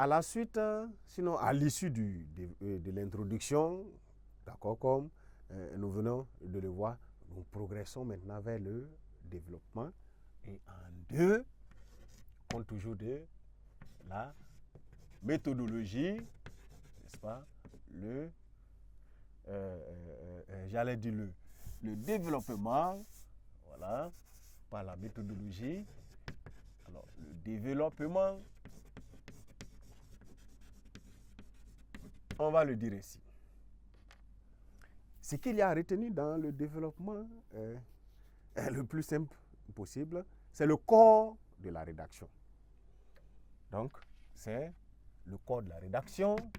À la suite, sinon à l'issue de l'introduction, d'accord, comme nous venons de le voir, nous progressons maintenant vers le développement. Et en deux, on compte toujours de la méthodologie, n'est-ce pas, j'allais dire le développement, voilà, par la méthodologie. Alors, le développement, on va le dire ici. Ce qu'il y a à retenir dans le développement, le plus simple possible, c'est le corps de la rédaction. Donc, c'est le corps de la rédaction, n'est-ce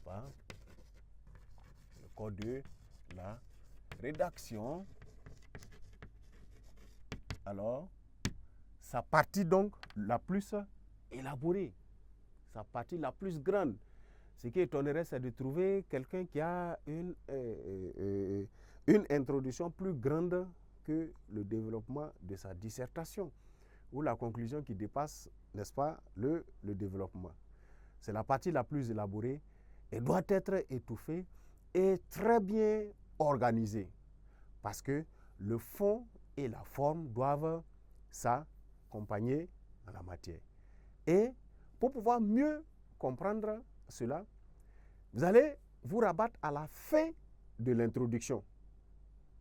pas? Le corps de la rédaction. Alors, sa partie donc la plus élaborée, sa partie la plus grande. Ce qui étonnerait, c'est de trouver quelqu'un qui a une introduction plus grande que le développement de sa dissertation, ou la conclusion qui dépasse, n'est-ce pas, le développement. C'est la partie la plus élaborée et doit être étouffée et très bien organisée, parce que le fond et la forme doivent s'accompagner dans la matière. Et pour pouvoir mieux comprendre cela, vous allez vous rabattre à la fin de l'introduction,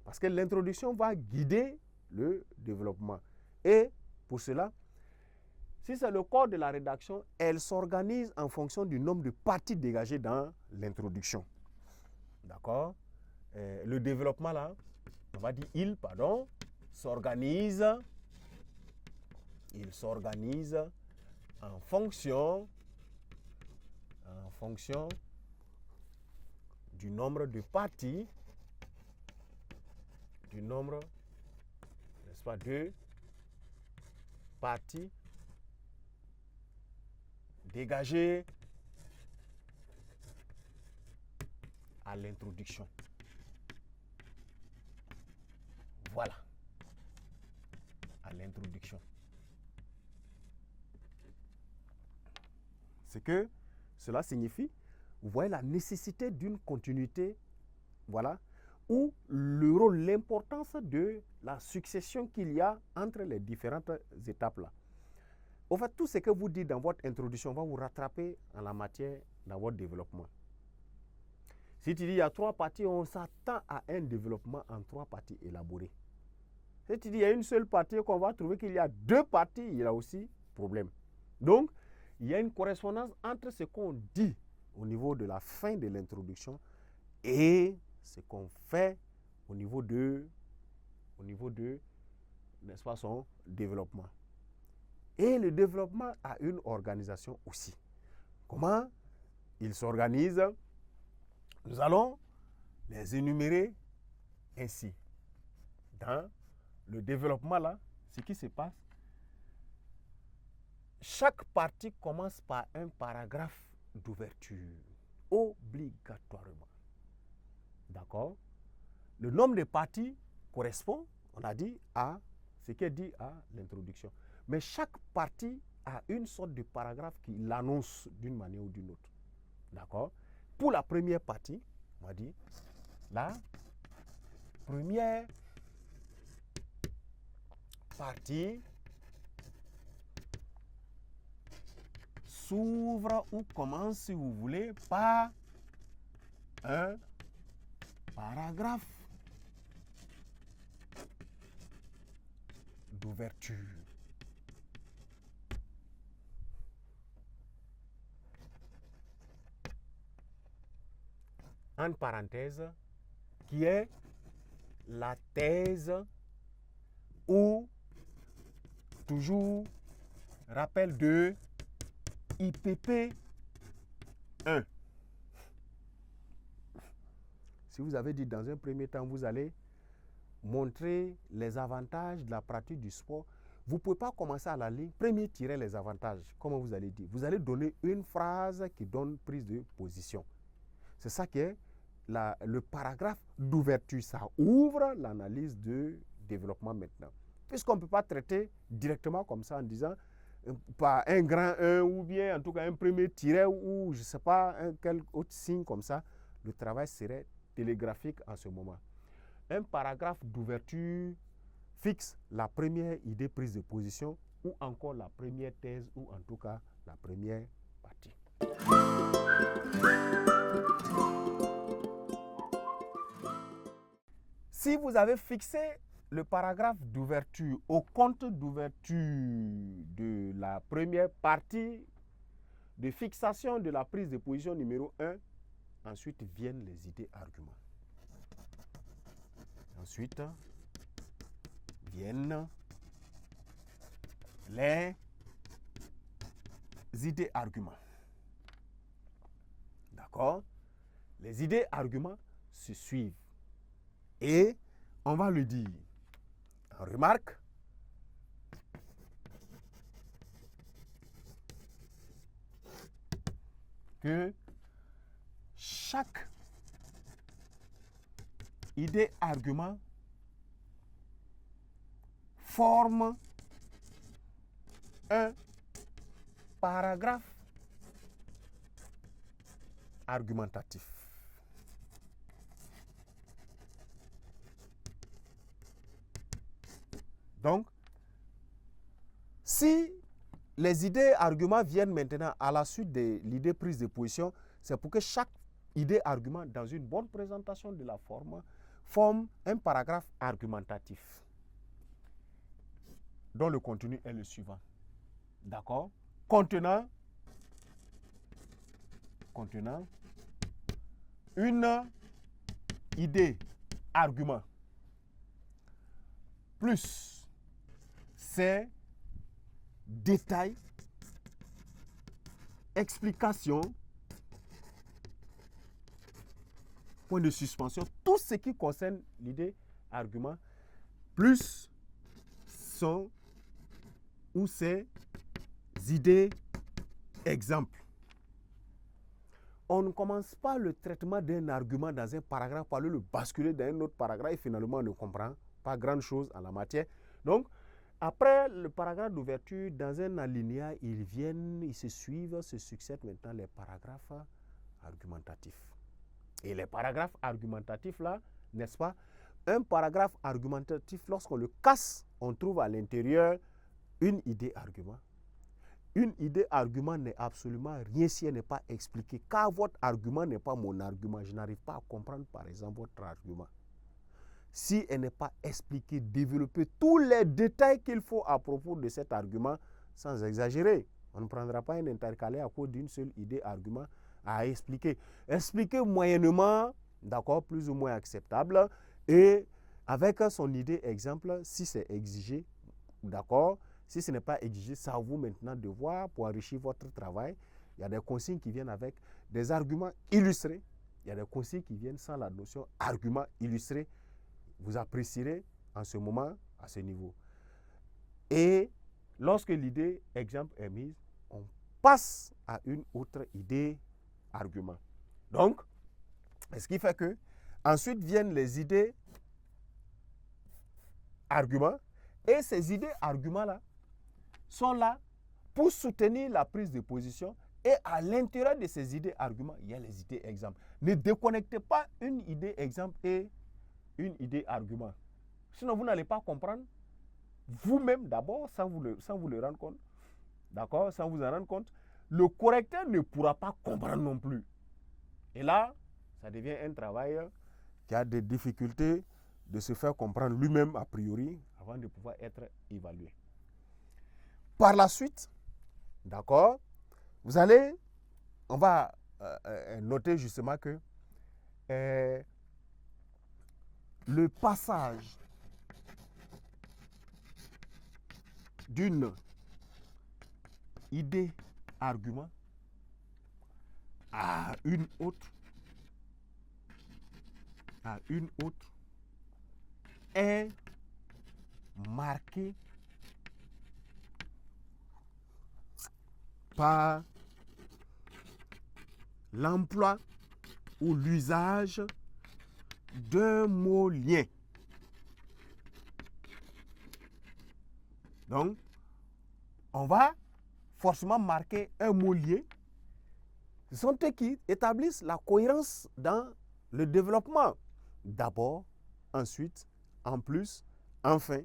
parce que l'introduction va guider le développement. Et pour cela, si c'est le corps de la rédaction, elle s'organise en fonction du nombre de parties dégagées dans l'introduction. D'accord? Le développement là, on va dire il s'organise en fonction du nombre de parties, n'est-ce pas, de parties dégagées à l'introduction. Voilà, à l'introduction. Ce que cela signifie, vous voyez la nécessité d'une continuité, voilà, ou le rôle, l'importance de la succession qu'il y a entre les différentes étapes-là. En fait, tout ce que vous dites dans votre introduction va vous rattraper en la matière dans votre développement. Si tu dis il y a 3 parties, on s'attend à un développement en 3 parties élaborées. Si tu dis il y a une seule partie, qu'on va trouver qu'il y a 2 parties, il y a aussi problème. Donc, il y a une correspondance entre ce qu'on dit au niveau de la fin de l'introduction et ce qu'on fait au niveau de, n'est-ce pas, son développement. Et le développement a une organisation aussi. Comment il s'organise? Nous allons les énumérer ainsi. Dans le développement là, ce qui se passe, chaque partie commence par un paragraphe d'ouverture, obligatoirement. D'accord? Le nombre de parties correspond, on a dit, à ce qui est dit à l'introduction. Mais chaque partie a une sorte de paragraphe qui l'annonce d'une manière ou d'une autre. D'accord? Pour la première partie, on va dire, la première partie s'ouvre ou commence, si vous voulez, par un paragraphe d'ouverture. En parenthèse, qui est la thèse ou toujours rappel de IPP 1. Si vous avez dit dans un premier temps, vous allez montrer les avantages de la pratique du sport, vous ne pouvez pas commencer à la ligne, premier tirer les avantages. Comment vous allez dire? Vous allez donner une phrase qui donne prise de position. C'est ça qui est le paragraphe d'ouverture. Ça ouvre l'analyse de développement maintenant. Puisqu'on ne peut pas traiter directement comme ça en disant par un grand 1 ou bien en tout cas un premier tiret ou je ne sais pas, quel autre signe comme ça, le travail serait télégraphique en ce moment. Un paragraphe d'ouverture fixe la première idée prise de position ou encore la première thèse ou en tout cas la première partie. Si vous avez fixé le paragraphe d'ouverture au compte d'ouverture de la première partie de fixation de la prise de position numéro 1, ensuite viennent les idées-arguments. Ensuite viennent les idées-arguments. D'accord? Les idées-arguments se suivent. Et on va le dire en remarque. Que chaque idée-argument forme un paragraphe argumentatif. Donc, si les idées-arguments viennent maintenant à la suite de l'idée prise de position, c'est pour que chaque idée-argument, dans une bonne présentation de la forme un paragraphe argumentatif dont le contenu est le suivant. D'accord? Contenant une idée-argument plus ses détails, explications, point de suspension, tout ce qui concerne l'idée-argument, plus son ou ses idées-exemples. On ne commence pas le traitement d'un argument dans un paragraphe par le basculer dans un autre paragraphe et finalement on ne comprend pas grand-chose en la matière. Donc, après le paragraphe d'ouverture, dans un alinéa, ils se suivent, se succèdent maintenant les paragraphes argumentatifs. Et les paragraphes argumentatifs là, n'est-ce pas? Un paragraphe argumentatif, lorsqu'on le casse, on trouve à l'intérieur une idée-argument. Une idée-argument n'est absolument rien si elle n'est pas expliquée. Car votre argument n'est pas mon argument, je n'arrive pas à comprendre par exemple votre argument. Si elle n'est pas expliquée, développer tous les détails qu'il faut à propos de cet argument, sans exagérer. On ne prendra pas un intercalé à cause d'une seule idée-argument à expliquer. Expliquer moyennement, d'accord, plus ou moins acceptable, et avec son idée-exemple, si c'est exigé, d'accord. Si ce n'est pas exigé, c'est à vous maintenant de voir pour enrichir votre travail. Il y a des consignes qui viennent avec des arguments illustrés. Il y a des consignes qui viennent sans la notion argument illustré. Vous apprécierez en ce moment, à ce niveau. Et lorsque l'idée exemple est mise, on passe à une autre idée argument. Donc, ce qui fait que ensuite viennent les idées arguments. Et ces idées arguments-là sont là pour soutenir la prise de position. Et à l'intérieur de ces idées arguments, il y a les idées exemples. Ne déconnectez pas une idée exemple et une idée argument. Sinon, vous n'allez pas comprendre vous-même d'abord, sans vous le rendre compte. D'accord? Sans vous en rendre compte. Le correcteur ne pourra pas comprendre non plus. Et là, ça devient un travail qui a des difficultés de se faire comprendre lui-même a priori avant de pouvoir être évalué. Par la suite, d'accord, on va noter justement que le passage d'une idée-argument à une autre est marqué par l'emploi ou l'usage d'un mot lien. Donc, on va forcément marquer un mot lié. Ce sont eux qui établissent la cohérence dans le développement. D'abord, ensuite, en plus, enfin